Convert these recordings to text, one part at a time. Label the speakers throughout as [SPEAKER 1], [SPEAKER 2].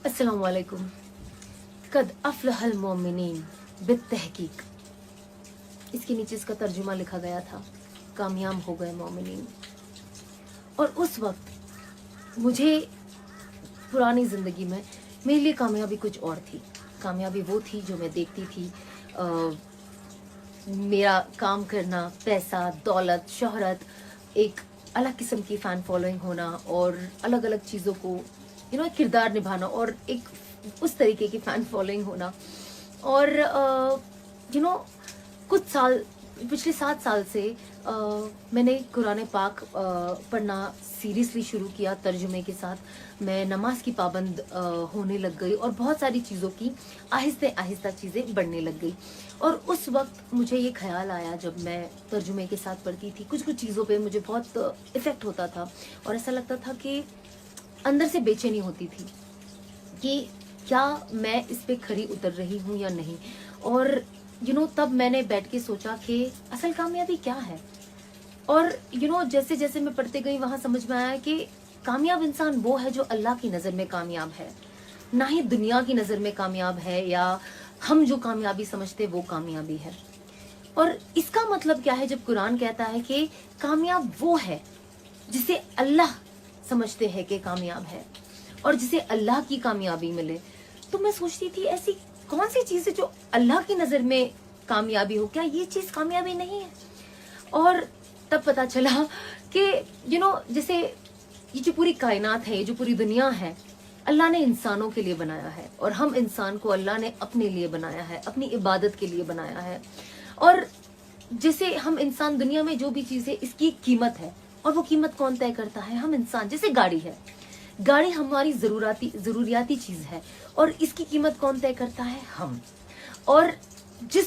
[SPEAKER 1] अस्सलाम वालेकुम। कद अफ़लहल मोमिनीन बित्तहकीक। इसके नीचे इसका तर्जुमा लिखा गया था, कामयाब हो गए मोमिनीन। और उस वक्त मुझे पुरानी ज़िंदगी में मेरे लिए कामयाबी कुछ और थी। कामयाबी वो थी जो मैं देखती थी, मेरा काम करना, पैसा, दौलत, शोहरत, एक अलग किस्म की फ़ैन फॉलोइंग होना और अलग अलग चीज़ों को एक किरदार निभाना और एक उस तरीके की फ़ैन फॉलोइंग होना। और कुछ साल, पिछले 7 साल से मैंने कुरान पाक पढ़ना सीरियसली शुरू किया तर्जुमे के साथ। मैं नमाज की पाबंद होने लग गई और बहुत सारी चीज़ों की आहिस्ते आहिस्ता चीज़ें बढ़ने लग गई। और उस वक्त मुझे ये ख्याल आया, जब मैं तर्जुमे के साथ पढ़ती थी, कुछ कुछ चीज़ों पे मुझे बहुत इफ़ेक्ट होता था और ऐसा लगता था कि अंदर से बेचैनी होती थी कि क्या मैं इस पे खरी उतर रही हूँ या नहीं। और तब मैंने बैठ के सोचा कि असल कामयाबी क्या है। और जैसे जैसे मैं पढ़ते गई वहाँ समझ में आया कि कामयाब इंसान वो है जो अल्लाह की नज़र में कामयाब है, ना ही दुनिया की नज़र में कामयाब है या हम जो कामयाबी समझते वो कामयाबी है। और इसका मतलब क्या है जब कुरान कहता है कि कामयाब वो है जिसे अल्लाह समझते हैं कि कामयाब है और जिसे अल्लाह की कामयाबी मिले। तो मैं सोचती थी ऐसी कौन सी चीज़ है जो अल्लाह की नज़र में कामयाबी हो, क्या ये चीज़ कामयाबी नहीं है। और तब पता चला कि जैसे ये जो पूरी कायनात है, ये जो पूरी दुनिया है, अल्लाह ने इंसानों के लिए बनाया है और हम इंसान को अल्लाह ने अपने लिए बनाया है, अपनी इबादत के लिए बनाया है। और जैसे हम इंसान, दुनिया में जो भी चीज़ है इसकी कीमत है और वो कीमत कौन तय करता है? हम इंसान। जैसे गाड़ी है, गाड़ी हमारी ज़रूरियाती चीज़ है और इसकी कीमत कौन तय करता है? हम। और जिस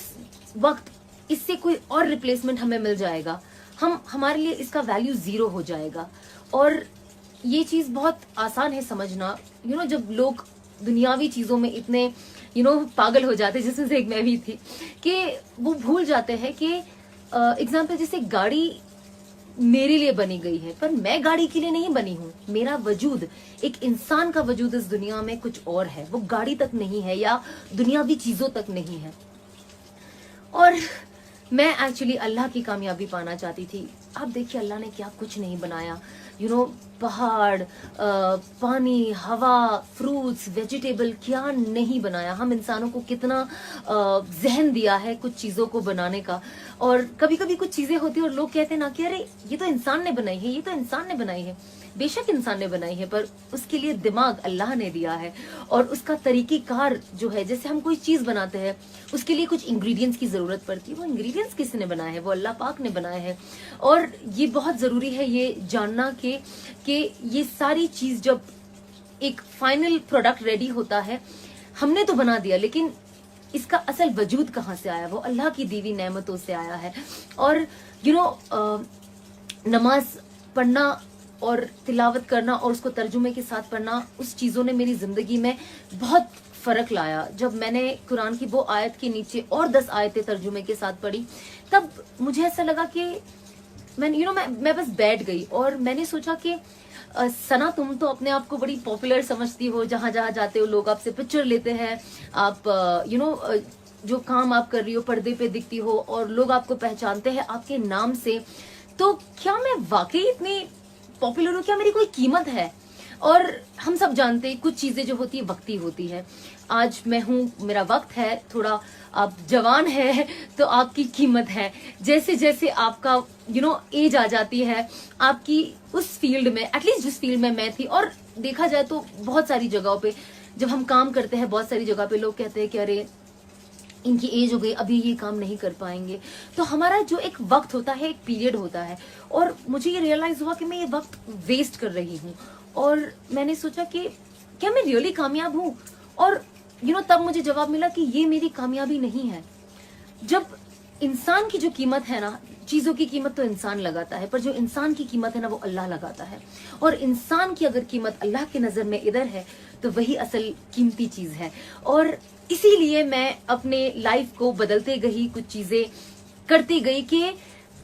[SPEAKER 1] वक्त इससे कोई और रिप्लेसमेंट हमें मिल जाएगा, हमारे लिए इसका वैल्यू ज़ीरो हो जाएगा। और ये चीज़ बहुत आसान है समझना, जब लोग दुनियावी चीज़ों में इतने पागल हो जाते, जिसमें से एक मैं भी थी, कि वो भूल जाते हैं कि एग्जाम्पल जैसे गाड़ी मेरे लिए बनी गई है पर मैं गाड़ी के लिए नहीं बनी हूँ। मेरा वजूद, एक इंसान का वजूद इस दुनिया में कुछ और है, वो गाड़ी तक नहीं है या दुनियावी चीज़ों तक नहीं है। और मैं एक्चुअली अल्लाह की कामयाबी पाना चाहती थी। आप देखिए अल्लाह ने क्या कुछ नहीं बनाया, पहाड़, पानी, हवा, फ्रूट्स, वेजिटेबल, क्या नहीं बनाया। हम इंसानों को कितना जहन दिया है कुछ चीज़ों को बनाने का। और कभी कभी कुछ चीज़ें होती है और लोग कहते हैं ना कि अरे ये तो इंसान ने बनाई है, ये तो इंसान ने बनाई है। बेशक इंसान ने बनाई है, पर उसके लिए दिमाग अल्लाह ने दिया है और उसका तरीक़ेकार जो है, जैसे हम कोई चीज़ बनाते हैं उसके लिए कुछ इंग्रेडिएंट्स की ज़रूरत पड़ती है। वो इंग्रेडिएंट्स किसने बनाए हैं? वो अल्लाह पाक ने बनाए हैं। और ये बहुत ज़रूरी है ये जानना कि ये सारी चीज़ जब एक फाइनल प्रोडक्ट रेडी होता है, हमने तो बना दिया, लेकिन इसका असल वजूद कहाँ से आया? वो अल्लाह की दी हुई नेमतों से आया है। और नमाज पढ़ना और तिलावत करना और उसको तर्जुमे के साथ पढ़ना, उस चीज़ों ने मेरी ज़िंदगी में बहुत फ़र्क लाया। जब मैंने कुरान की वो आयत के नीचे और 10 आयतें तर्जुमे के साथ पढ़ी, तब मुझे ऐसा लगा कि मैं बस बैठ गई और मैंने सोचा कि सना, तुम तो अपने आप को बड़ी पॉपुलर समझती हो, जहाँ जहाँ जाते हो लोग आपसे पिक्चर लेते हैं, आप जो काम आप कर रही हो पर्दे पे दिखती हो और लोग आपको पहचानते हैं आपके नाम से। तो क्या मैं वाकई इतनी पॉपुलर हूँ? क्या मेरी कोई कीमत है? और हम सब जानते हैं कुछ चीज़ें जो होती है वक्ती होती है। आज मैं हूँ, मेरा वक्त है, थोड़ा आप जवान है तो आपकी कीमत है। जैसे जैसे आपका एज आ जाती है, आपकी उस फील्ड में, एटलीस्ट जिस फील्ड में मैं थी, और देखा जाए तो बहुत सारी जगहों पे जब हम काम करते हैं, बहुत सारी जगह पे लोग कहते हैं कि अरे इनकी एज हो गई, अभी ये काम नहीं कर पाएंगे। तो हमारा जो एक वक्त होता है, एक पीरियड होता है, और मुझे ये रियलाइज हुआ कि मैं ये वक्त वेस्ट कर रही हूँ। और मैंने सोचा कि क्या मैं रियली कामयाब हूँ? और तब मुझे जवाब मिला कि ये मेरी कामयाबी नहीं है। जब इंसान की जो कीमत है ना, चीज़ों की कीमत तो इंसान लगाता है, पर जो इंसान की कीमत है ना वो अल्लाह लगाता है। और इंसान की अगर कीमत अल्लाह के नज़र में इधर है तो वही असल कीमती चीज़ है। और इसीलिए मैं अपने लाइफ को बदलते गई, कुछ चीज़ें करती गई कि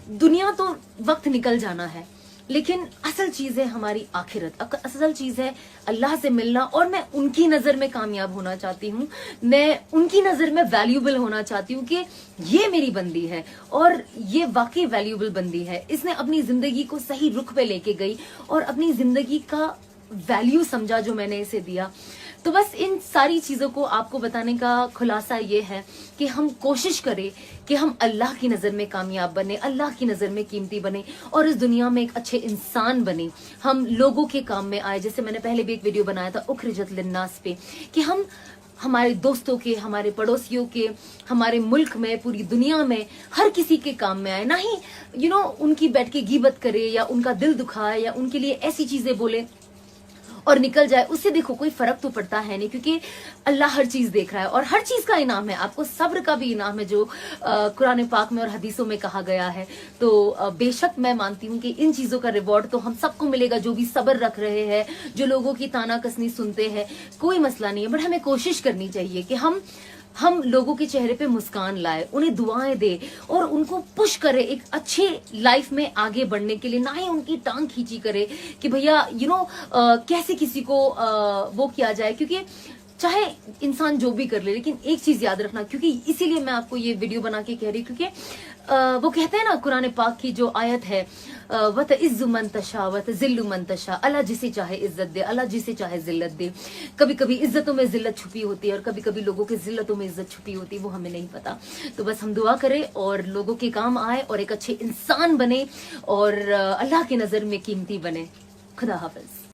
[SPEAKER 1] दुनिया तो वक्त निकल जाना है لیکن اصل چیز ہے ہماری آخرت، اصل چیز ہے اللہ سے ملنا، اور میں ان کی نظر میں کامیاب ہونا چاہتی ہوں، میں ان کی نظر میں ویلیوبل ہونا چاہتی ہوں کہ یہ میری بندی ہے اور یہ واقعی ویلیوبل بندی ہے، اس نے اپنی زندگی کو صحیح رخ پہ لے کے گئی اور اپنی زندگی کا ویلیو سمجھا جو میں نے اسے دیا. تو بس ان ساری چیزوں کو آپ کو بتانے کا خلاصہ یہ ہے کہ ہم کوشش کریں کہ ہم اللہ کی نظر میں کامیاب بنے، اللہ کی نظر میں قیمتی بنے، اور اس دنیا میں ایک اچھے انسان بنے، ہم لوگوں کے کام میں آئے. جیسے میں نے پہلے بھی ایک ویڈیو بنایا تھا اخرجت للناس پہ، کہ ہم ہمارے دوستوں کے، ہمارے پڑوسیوں کے، ہمارے ملک میں، پوری دنیا میں ہر کسی کے کام میں آئے، نہ ہی ان کی بیٹھ کے غیبت کرے یا ان کا دل دکھائے یا ان کے لیے ایسی چیزیں بولے اور نکل جائے. اس سے دیکھو کوئی فرق تو پڑتا ہے نہیں، کیونکہ اللہ ہر چیز دیکھ رہا ہے اور ہر چیز کا انعام ہے. آپ کو صبر کا بھی انعام ہے جو قرآن پاک میں اور حدیثوں میں کہا گیا ہے. تو بے شک میں مانتی ہوں کہ ان چیزوں کا ریوارڈ تو ہم سب کو ملے گا جو بھی صبر رکھ رہے ہیں، جو لوگوں کی تانا کسنی سنتے ہیں. کوئی مسئلہ نہیں ہے، بٹ ہمیں کوشش کرنی چاہیے کہ ہم لوگوں کے چہرے پہ مسکان لائے، انہیں دعائیں دے اور ان کو پش کرے ایک اچھے لائف میں آگے بڑھنے کے لیے، نہ ہی ان کی ٹانگ کھینچی کرے کہ بھیا کیسے کسی کو وہ کیا جائے. کیونکہ چاہے انسان جو بھی کر لے، لیکن ایک چیز یاد رکھنا، کیونکہ اسی لیے میں آپ کو یہ ویڈیو بنا کے کہہ رہی ہوں، کیونکہ وہ کہتے ہیں نا قرآن پاک کی جو آیت ہے وَتَعِزُّ مَن تَشَاءُ وَتُذِلُّ مَن تَشَاءُ، اللہ جسے چاہے عزت دے، اللہ جسے چاہے ذلت دے. کبھی کبھی عزتوں میں ذلت چھپی ہوتی ہے اور کبھی کبھی لوگوں کے ذلتوں میں عزت چھپی ہوتی ہے، وہ ہمیں نہیں پتا. تو بس ہم دعا کریں اور لوگوں کے کام آئے اور ایک اچھے انسان بنے اور اللہ کی نظر میں قیمتی بنے. خدا حافظ.